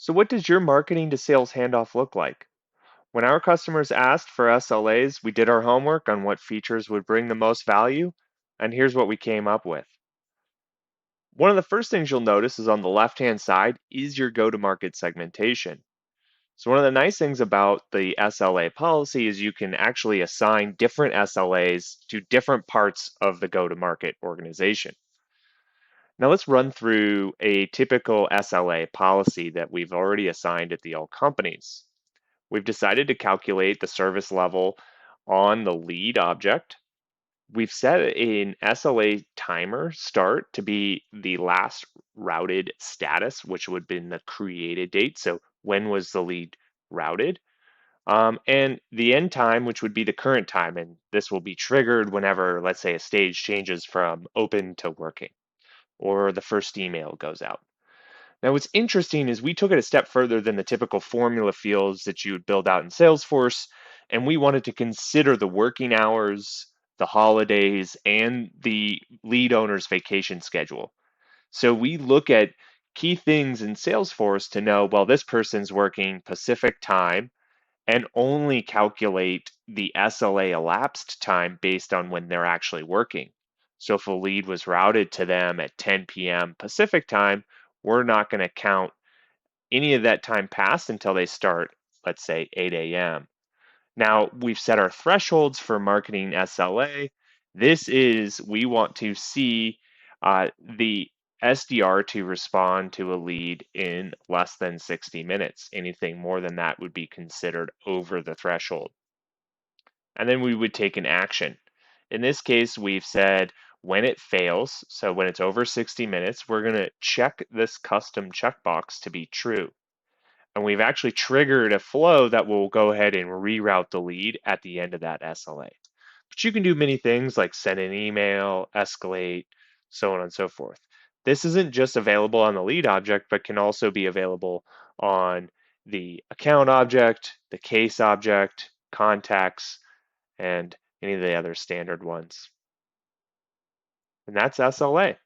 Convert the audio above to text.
So what does your marketing to sales handoff look like? When our customers asked for SLAs, we did our homework on what features would bring the most value, and here's what we came up with. One of the first things you'll notice is on the left-hand side is your go-to-market segmentation. So one of the nice things about the SLA policy is you can actually assign different SLAs to different parts of the go-to-market organization. Now let's run through a typical SLA policy that we've already assigned at the all companies. We've decided to calculate the service level on the lead object. We've set an SLA timer start to be the last routed status, which would have been the created date. So when was the lead routed? And the end time, which would be the current time. And this will be triggered whenever, let's say, a stage changes from open to working or the first email goes out. Now, what's interesting is we took it a step further than the typical formula fields that you would build out in Salesforce, and we wanted to consider the working hours, the holidays, and the lead owner's vacation schedule. So we look at key things in Salesforce to know, well, this person's working Pacific time and only calculate the SLA elapsed time based on when they're actually working. So if a lead was routed to them at 10 p.m. Pacific time, we're not going to count any of that time passed until they start, let's say 8 a.m. Now we've set our thresholds for marketing SLA. This is, we want to see the SDR to respond to a lead in less than 60 minutes. Anything more than that would be considered over the threshold. And then we would take an action. In this case, we've said when it fails, so when it's over 60 minutes, we're going to check this custom checkbox to be true. And we've actually triggered a flow that will go ahead and reroute the lead at the end of that SLA. But you can do many things like send an email, escalate, so on and so forth. This isn't just available on the lead object, but can also be available on the account object, the case object, contacts, and any of the other standard ones. And that's SLA.